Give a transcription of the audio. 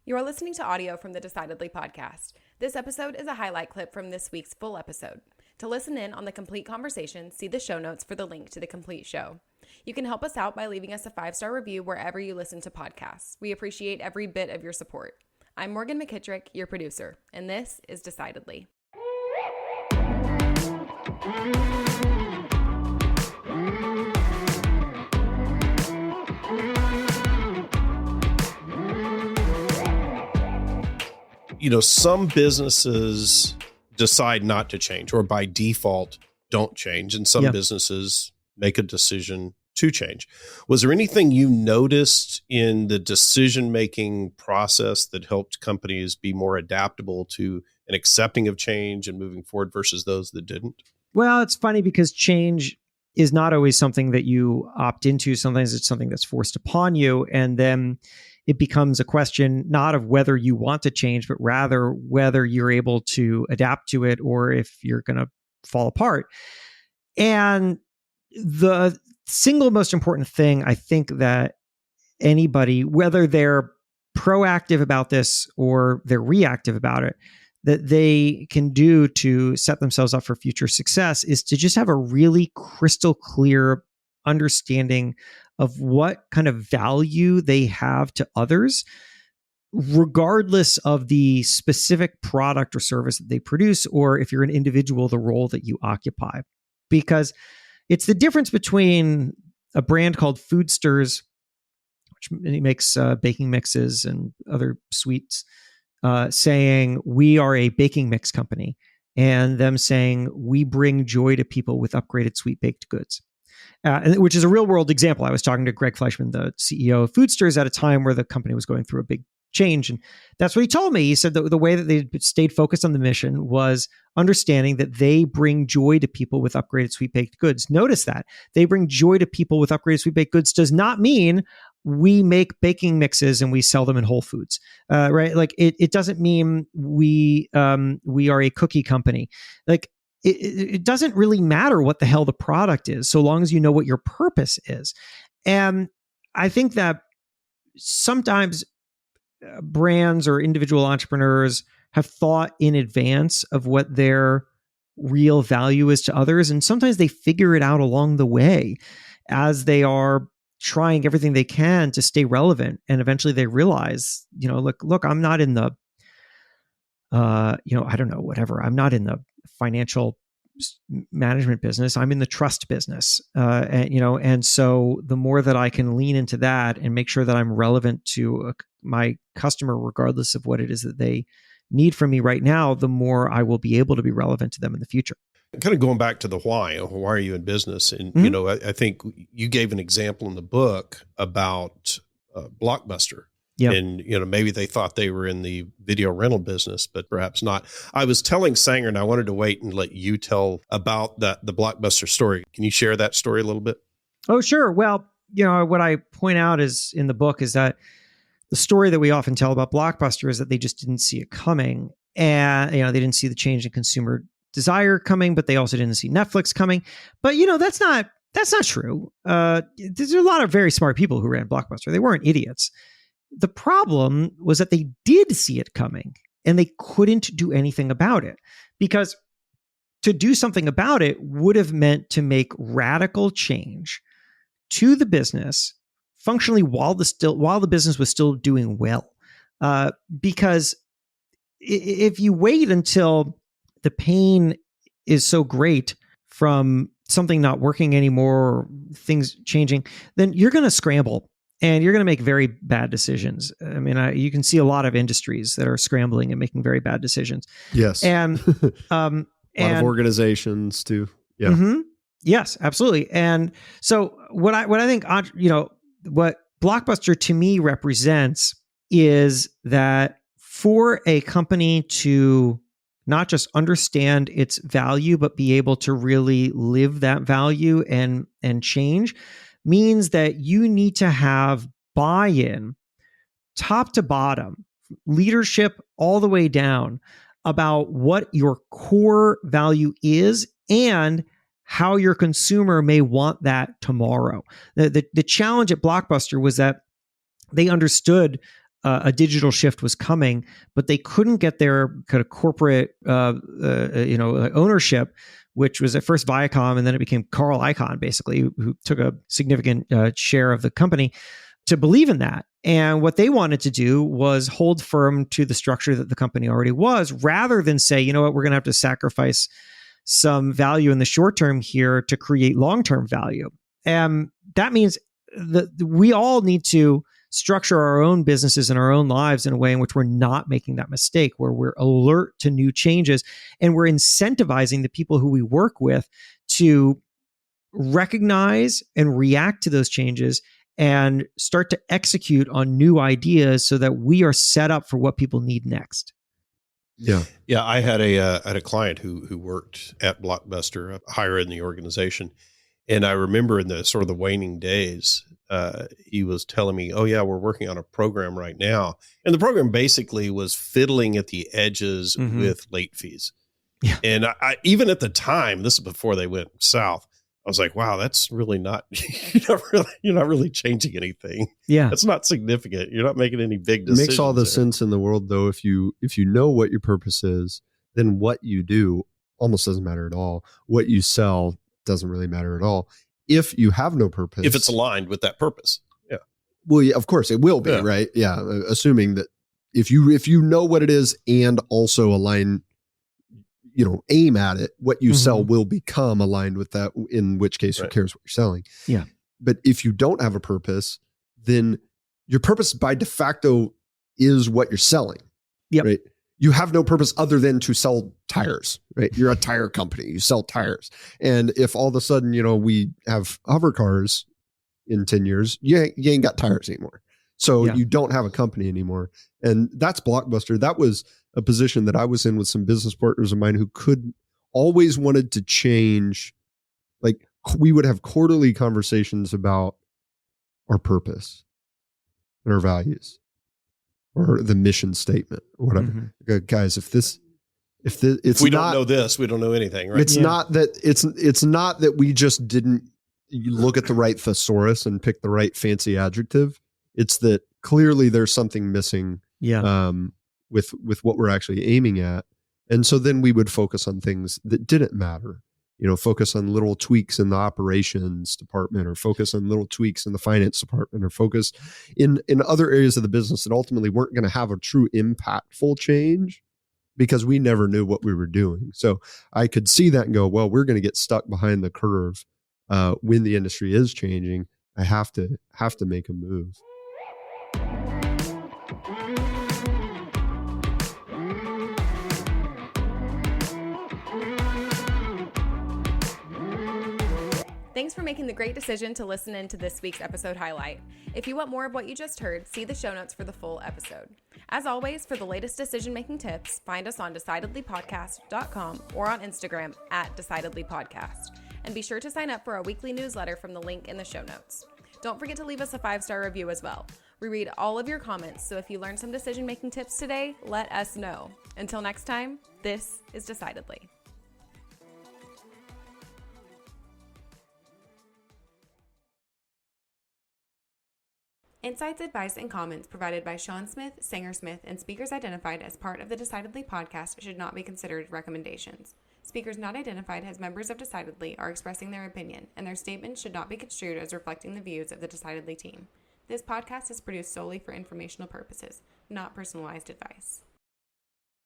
You are listening to audio from the Decidedly podcast. This episode is a highlight clip from this week's full episode. To listen in on the complete conversation, see the show notes for the link to the complete show. You can help us out by leaving us a 5-star review wherever you listen to podcasts. We appreciate every bit of your support. I'm Morgan McKittrick, your producer, and this is Decidedly. Some businesses decide not to change or by default don't change. And some businesses make a decision to change. Was there anything you noticed in the decision-making process that helped companies be more adaptable to and accepting of change and moving forward versus those that didn't? Well, it's funny because change is not always something that you opt into. Sometimes it's something that's forced upon you. And then it becomes a question not of whether you want to change, but rather whether you're able to adapt to it or if you're going to fall apart. And the single most important thing I think that anybody, whether they're proactive about this or they're reactive about it, that they can do to set themselves up for future success is to just have a really crystal clear understanding of what kind of value they have to others, regardless of the specific product or service that they produce, or if you're an individual, the role that you occupy. Because it's the difference between a brand called Foodsters, which makes baking mixes and other sweets, saying we are a baking mix company, and them saying we bring joy to people with upgraded sweet baked goods. Which is a real world example. I was talking to Greg Fleischman, the CEO of Foodsters, at a time where the company was going through a big change. And that's what he told me. He said that the way that they stayed focused on the mission was understanding that they bring joy to people with upgraded sweet baked goods. Notice that they bring joy to people with upgraded sweet baked goods does not mean we make baking mixes and we sell them in Whole Foods, right? Like it doesn't mean we are a cookie company. Like it doesn't really matter what the hell the product is, so long as you know what your purpose is. And I think that sometimes brands or individual entrepreneurs have thought in advance of what their real value is to others. And sometimes they figure it out along the way as they are trying everything they can to stay relevant. And eventually they realize, look, I'm not in the, I don't know, whatever. I'm not in the financial management business. I'm in the trust business. And so the more that I can lean into that and make sure that I'm relevant to my customer, regardless of what it is that they need from me right now, the more I will be able to be relevant to them in the future. Kind of going back to the why are you in business? And, I think you gave an example in the book about Blockbuster. Yeah. And, maybe they thought they were in the video rental business, but perhaps not. I was telling Sanger, and I wanted to wait and let you tell about the Blockbuster story. Can you share that story a little bit? Oh, sure. Well, what I point out is in the book is that the story that we often tell about Blockbuster is that they just didn't see it coming. And, they didn't see the change in consumer desire coming, but they also didn't see Netflix coming. But, that's not true. There's a lot of very smart people who ran Blockbuster. They weren't idiots. The problem was that they did see it coming and they couldn't do anything about it, because to do something about it would have meant to make radical change to the business functionally while the business was still doing well. Because if you wait until the pain is so great from something not working anymore or things changing, then you're going to scramble. And you're going to make very bad decisions. I mean, you can see a lot of industries that are scrambling and making very bad decisions. Yes. And a lot of organizations too. Yeah. Mm-hmm. Yes, absolutely. And so what I think, what Blockbuster to me represents is that for a company to not just understand its value, but be able to really live that value and change, means that you need to have buy-in, top to bottom, leadership all the way down, about what your core value is and how your consumer may want that tomorrow. The challenge at Blockbuster was that they understood a digital shift was coming, but they couldn't get their kind of corporate, ownership, which was at first Viacom, and then it became Carl Icahn, basically, who took a significant share of the company, to believe in that. And what they wanted to do was hold firm to the structure that the company already was, rather than say, you know what, we're going to have to sacrifice some value in the short term here to create long-term value. And that means that we all need to structure our own businesses and our own lives in a way in which we're not making that mistake, where we're alert to new changes and we're incentivizing the people who we work with to recognize and react to those changes and start to execute on new ideas so that we are set up for what people need next. Yeah. I had a client who worked at Blockbuster, higher in the organization. And I remember in the sort of the waning days, he was telling me, oh yeah, we're working on a program right now. And the program basically was fiddling at the edges with late fees. Yeah. And I even at the time, this is before they went south, I was like, wow, that's really not, you're not really changing anything. Yeah. That's not significant. You're not making any big decisions. It makes all the sense in the world, though. If you know what your purpose is, then what you do almost doesn't matter at all. What you sell doesn't really matter at all. If you have no purpose. If it's aligned with that purpose. Yeah. Well, yeah, of course it will be, right? Yeah. Assuming that if you know what it is and also align, aim at it, what you sell will become aligned with that, in which case who cares what you're selling. Yeah. But if you don't have a purpose, then your purpose by de facto is what you're selling. Yep. Right. You have no purpose other than to sell tires, right? You're a tire company. You sell tires. And if all of a sudden, we have hover cars in 10 years, you ain't got tires anymore. So you don't have a company anymore. And that's Blockbuster. That was a position that I was in with some business partners of mine who always wanted to change. Like, we would have quarterly conversations about our purpose and our values or the mission statement or whatever. Guys, if we don't know this, we don't know anything, right? It's not that we just didn't look at the right thesaurus and pick the right fancy adjective. It's that clearly there's something missing with what we're actually aiming at. And so then we would focus on things that didn't matter, focus on little tweaks in the operations department, or focus on little tweaks in the finance department, or focus in other areas of the business that ultimately weren't going to have a true impactful change because we never knew what we were doing. So I could see that and go, well, we're going to get stuck behind the curve when the industry is changing. I have to make a move. Thanks for making the great decision to listen in to this week's episode highlight. If you want more of what you just heard, see the show notes for the full episode. As always, for the latest decision-making tips, find us on decidedlypodcast.com or on Instagram @decidedlypodcast. And be sure to sign up for our weekly newsletter from the link in the show notes. Don't forget to leave us a 5-star review as well. We read all of your comments, so if you learned some decision-making tips today, let us know. Until next time, this is Decidedly. Insights, advice, and comments provided by Sean Smith, Sanger Smith, and speakers identified as part of the Decidedly podcast should not be considered recommendations. Speakers not identified as members of Decidedly are expressing their opinion, and their statements should not be construed as reflecting the views of the Decidedly team. This podcast is produced solely for informational purposes, not personalized advice.